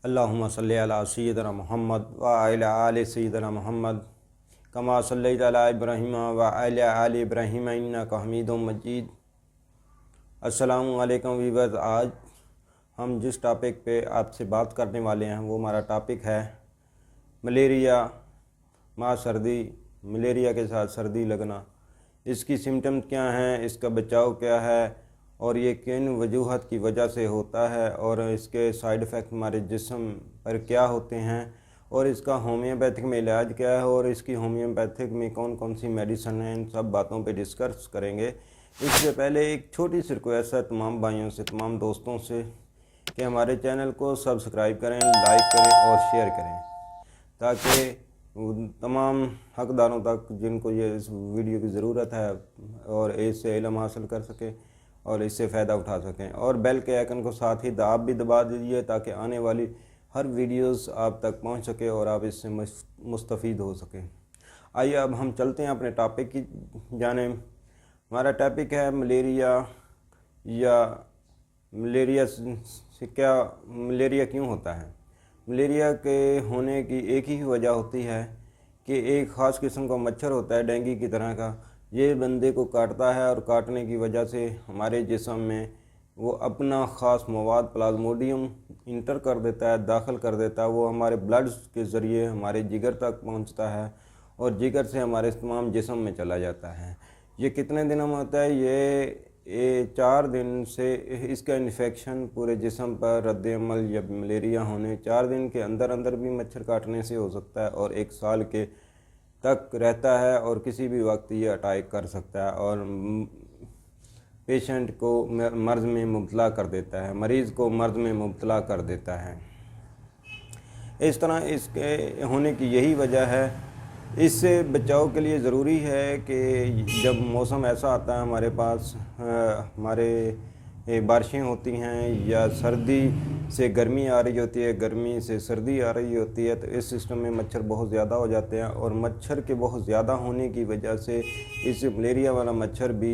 अल्लाहुम्मा सल्लि अला सय्यिदना मुहम्मद व अला आलि सय्यिदना मुहम्मद कमा सल्लैता अला इब्राहीम व अला आलि इब्राहीम इन्नका हमीदुम मजीद। अस्सलामु अलैकुम वीवर्स, आज हम जिस टॉपिक पे आपसे बात करने वाले हैं वो हमारा टॉपिक है मलेरिया माँ सर्दी, मलेरिया के साथ सर्दी लगना। इसकी सिम्टम्स क्या हैं, इसका बचाव क्या है और ये किन वजूहत की वजह से होता है और इसके साइड इफ़ेक्ट हमारे जिस्म पर क्या होते हैं और इसका होम्योपैथिक में इलाज क्या है और इसकी होम्योपैथिक में कौन कौन सी मेडिसिन हैं, इन सब बातों पे डिस्कस करेंगे। इससे पहले एक छोटी सी रिक्वेस्ट है तमाम भाइयों से, तमाम दोस्तों से कि हमारे चैनल को सब्सक्राइब करें, लाइक करें और शेयर करें ताकि तमाम हकदारों तक जिनको ये इस वीडियो की ज़रूरत है और इससे इल्म हासिल कर सकें और इससे फ़ायदा उठा सकें। और बेल के आइकन को साथ ही आप भी दबा दीजिए ताकि आने वाली हर वीडियोस आप तक पहुंच सके और आप इससे मुस्तफ़ीद हो सकें। आइए अब हम चलते हैं अपने टॉपिक की जानिब। हमारा टॉपिक है मलेरिया या मलेरिया से क्या, मलेरिया क्यों होता है। मलेरिया के होने की एक ही वजह होती है कि एक ख़ास किस्म का मच्छर होता है डेंगू की तरह का, ये बंदे को काटता है और काटने की वजह से हमारे जिस्म में वो अपना ख़ास मवाद प्लाज्मोडियम इंटर कर देता है, दाखिल कर देता है। वो हमारे ब्लड के ज़रिए हमारे जिगर तक पहुंचता है और जिगर से हमारे तमाम जिस्म में चला जाता है। ये कितने दिनों में होता है? ये 4 दिन से इसका इन्फेक्शन पूरे जिस्म पर रद्द-ए-अमल या मलेरिया होने 4 दिन के अंदर अंदर भी मच्छर काटने से हो सकता है और 1 साल के तक रहता है और किसी भी वक्त ये अटैक कर सकता है और पेशेंट को मर्ज़ में मुब्तला कर देता है, मरीज़ को मर्ज़ में मुब्तला कर देता है। इस तरह इसके होने की यही वजह है। इससे बचाव के लिए ज़रूरी है कि जब मौसम ऐसा आता है हमारे पास, हमारे बारिशें होती हैं या सर्दी से गर्मी आ रही होती है, गर्मी से सर्दी आ रही होती है, तो इस सिस्टम में मच्छर बहुत ज़्यादा हो जाते हैं और मच्छर के बहुत ज़्यादा होने की वजह से इस मलेरिया वाला मच्छर भी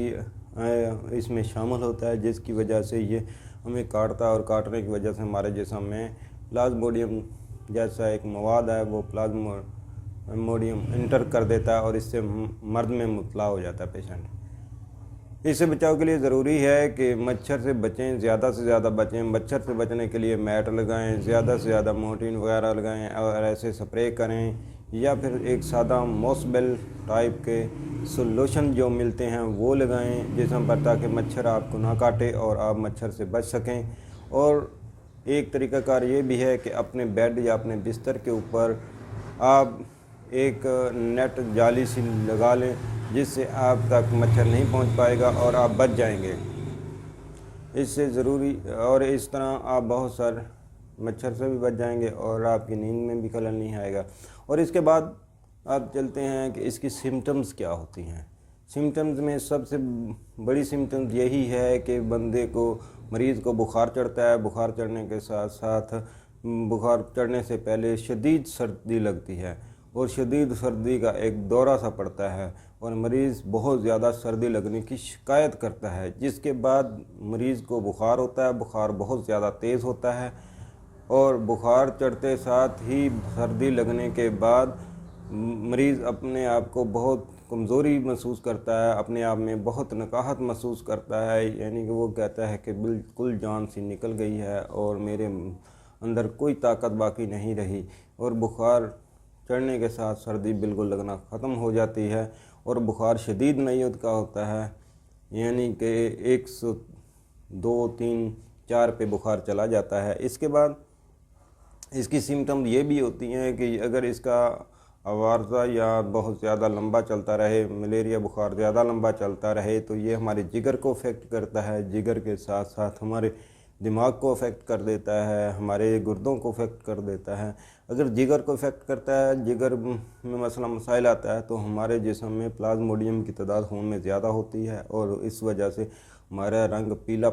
इसमें शामिल होता है, जिसकी वजह से ये हमें काटता है और काटने की वजह से हमारे जिस्म में प्लाज्मोडियम जैसा एक मवाद है, वो प्लाज्मोडियम इंटर कर देता है और इससे मर्द में मुब्तला हो जाता है पेशेंट। इससे बचाव के लिए ज़रूरी है कि मच्छर से बचें, ज़्यादा से ज़्यादा बचें। मच्छर से बचने के लिए मैट लगाएं, ज़्यादा से ज़्यादा मोर्टीन वगैरह लगाएं और ऐसे स्प्रे करें या फिर एक सादा मॉस्बेल टाइप के सोल्यूशन जो मिलते हैं वो लगाएं जिसम पर, ताकि मच्छर आपको ना काटे और आप मच्छर से बच सकें। और एक तरीक़ाकार ये भी है कि अपने बेड या अपने बिस्तर के ऊपर आप एक नेट जाली सी लगा लें जिससे आप तक मच्छर नहीं पहुंच पाएगा और आप बच जाएंगे। इससे ज़रूरी और इस तरह आप बहुत सारे मच्छर से भी बच जाएंगे और आपकी नींद में भी खलल नहीं आएगा। और इसके बाद आप चलते हैं कि इसकी सिम्टम्स क्या होती हैं। सिम्टम्स में सबसे बड़ी सिम्टम्स यही है कि बंदे को, मरीज़ को बुखार चढ़ता है, बुखार चढ़ने के साथ साथ बुखार चढ़ने से पहले शदीद सर्दी लगती है और शदीद सर्दी का एक दौरा सा पड़ता है और मरीज़ बहुत ज़्यादा सर्दी लगने की शिकायत करता है, जिसके बाद मरीज़ को बुखार होता है, बुखार बहुत ज़्यादा तेज़ होता है और बुखार चढ़ते साथ ही सर्दी लगने के बाद मरीज़ अपने आप को बहुत कमज़ोरी महसूस करता है, अपने आप में बहुत नकाहत महसूस करता है, यानी कि वो कहता है कि बिल्कुल जान सी निकल गई है और मेरे अंदर कोई ताकत बाकी नहीं रही। और बुखार चढ़ने के साथ सर्दी बिल्कुल लगना ख़त्म हो जाती है और बुखार शदीद नौयत का होता है, यानी कि 102, 3, 4 पे बुखार चला जाता है। इसके बाद इसकी सिम्टम ये भी होती हैं कि अगर इसका आवारजा या बहुत ज़्यादा लंबा चलता रहे, मलेरिया बुखार ज़्यादा लंबा चलता रहे, तो ये हमारे जिगर को अफेक्ट करता है, जिगर के साथ साथ हमारे दिमाग को अफेक्ट कर देता है, हमारे गुर्दों को अफेक्ट कर देता है। अगर जिगर को अफेक्ट करता है, जिगर में मसला मसाइल आता है, तो हमारे जिस्म में प्लाज्मोडियम की तादाद खून में ज़्यादा होती है और इस वजह से हमारा रंग पीला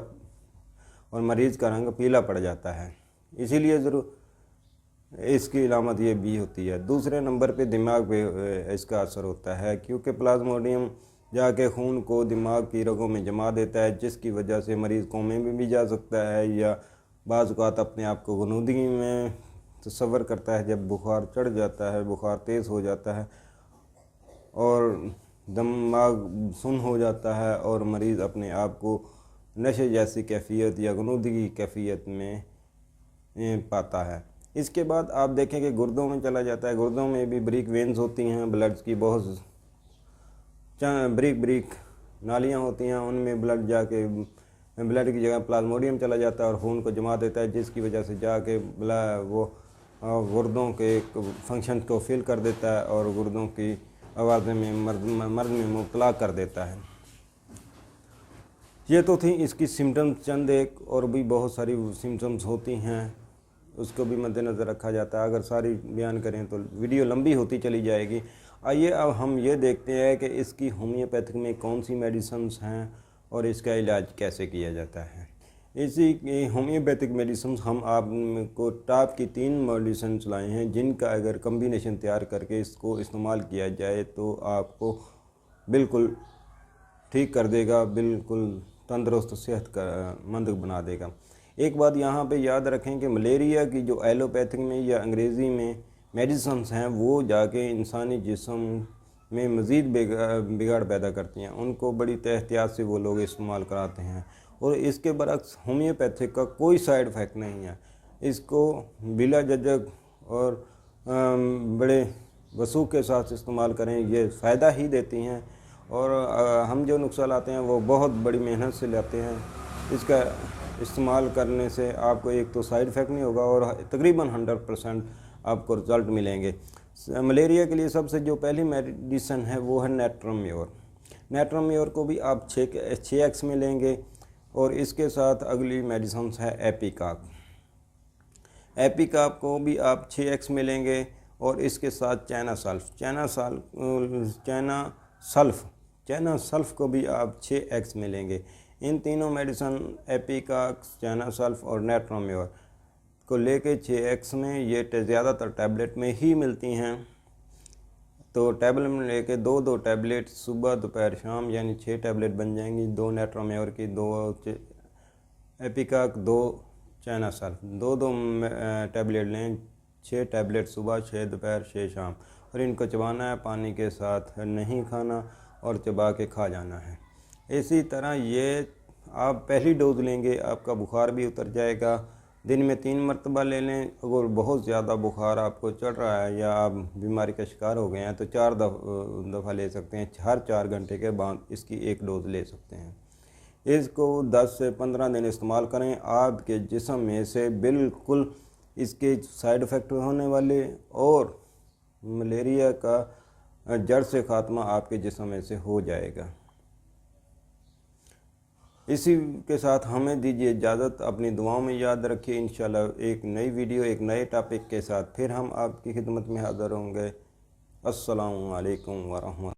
और मरीज़ का रंग पीला पड़ जाता है। इसीलिए ज़रूर इसकी अलामत ये भी होती है। दूसरे नंबर पे दिमाग पे इसका असर होता है, क्योंकि प्लाज्मोडियम जाके खून को दिमाग की रगों में जमा देता है, जिसकी वजह से मरीज़ कोमे में भी जा सकता है या बाज़ औक़ात अपने आप को गनूदगी में تصور کرتا ہے جب بخار چڑھ جاتا ہے، بخار تیز ہو جاتا ہے اور دماغ سن ہو جاتا ہے اور مریض اپنے آپ کو نشے جیسی کیفیت یا غنودگی کیفیت میں پاتا ہے۔ اس کے بعد آپ دیکھیں کہ گردوں میں چلا جاتا ہے۔ گردوں میں بھی بریک وینز ہوتی ہیں، بلڈ کی بہت بریک نالیاں ہوتی ہیں، ان میں بلڈ جا کے بلڈ کی جگہ پلازموڈیم چلا جاتا ہے اور خون کو جما دیتا ہے، جس کی وجہ سے جا کے وہ گردوں کے فنکشن کو فیل کر دیتا ہے اور گردوں کی آوازیں میں مرض میں مبتلا کر دیتا ہے۔ یہ تو تھیں اس کی سمٹمز چند ایک، اور بھی بہت ساری سمٹمز ہوتی ہیں، اس کو بھی مد نظر رکھا جاتا ہے۔ اگر ساری بیان کریں تو ویڈیو لمبی ہوتی چلی جائے گی۔ آئیے اب ہم یہ دیکھتے ہیں کہ اس کی ہومیوپیتھک میں کون سی میڈیسنز ہیں اور اس کا علاج کیسے کیا جاتا ہے۔ اسی ہومیوپیتھک میڈیسنز ہم آپ کو ٹاپ کی 3 میڈیسنز لائے ہیں، جن کا اگر کمبینیشن تیار کر کے اس کو استعمال کیا جائے تو آپ کو بالکل ٹھیک کر دے گا، بالکل تندرست صحت مند بنا دے گا۔ ایک بات یہاں پہ یاد رکھیں کہ ملیریا کی جو ایلوپیتھک میں یا انگریزی میں میڈیسنز ہیں وہ جا کے انسانی جسم میں مزید بگاڑ پیدا کرتی ہیں، ان کو بڑی احتیاط سے وہ لوگ استعمال کراتے ہیں، اور اس کے برعکس ہومیوپیتھک کا کوئی سائیڈ افیکٹ نہیں ہے۔ اس کو بلا جھجک اور بڑے وثوق کے ساتھ استعمال کریں، یہ فائدہ ہی دیتی ہیں، اور ہم جو نسخہ لاتے ہیں وہ بہت بڑی محنت سے لاتے ہیں۔ اس کا استعمال کرنے سے آپ کو ایک تو سائیڈ افیکٹ نہیں ہوگا اور تقریباً 100% آپ کو رزلٹ ملیں گے۔ ملیریا کے لیے سب سے جو پہلی میڈیسن ہے وہ ہے نیٹرمیور۔ نیٹرمیور کو بھی آپ 6x میں لیں گے، اور اس کے ساتھ اگلی میڈیسنز ہے ایپیکاک۔ ایپیکاک کو بھی آپ 6x میں لیں گے، اور اس کے ساتھ چائنا سلف کو بھی آپ 6x میں لیں گے۔ ان تینوں میڈیسن ایپیکاک، چائنا سلف اور نیٹرمیور کو لے کے 6x میں، یہ زیادہ تر ٹیبلٹ میں ہی ملتی ہیں، تو ٹیبلٹ میں لے کے 2 ٹیبلٹ صبح دوپہر شام، یعنی 6 ٹیبلٹ بن جائیں گی، 2 نیٹرمیور کی، 2 ایپیکاک، 2 چائنا سلف، 2 ٹیبلٹ لیں، 6 ٹیبلٹ صبح، 6 دوپہر، 6 شام، اور ان کو چبانا ہے، پانی کے ساتھ نہیں کھانا اور چبا کے کھا جانا ہے۔ اسی طرح یہ آپ پہلی ڈوز لیں گے، آپ کا بخار بھی اتر جائے گا۔ دن میں 3 مرتبہ لے لیں۔ اگر بہت زیادہ بخار آپ کو چڑھ رہا ہے یا آپ بیماری کا شکار ہو گئے ہیں تو 4 دفعہ لے سکتے ہیں، ہر 4 گھنٹے کے بعد اس کی 1 ڈوز لے سکتے ہیں۔ اس کو 10 سے 15 دن استعمال کریں، آپ کے جسم میں سے بالکل اس کے سائیڈ افیکٹ ہونے والے اور ملیریا کا جڑ سے خاتمہ آپ کے جسم میں سے ہو جائے گا۔ اسی کے ساتھ ہمیں دیجیے اجازت، اپنی دعاؤں میں یاد رکھیے۔ انشاءاللہ ایک نئی ویڈیو، ایک نئے ٹاپک کے ساتھ پھر ہم آپ کی خدمت میں حاضر ہوں گے۔ السلام علیکم ورحمۃ اللہ۔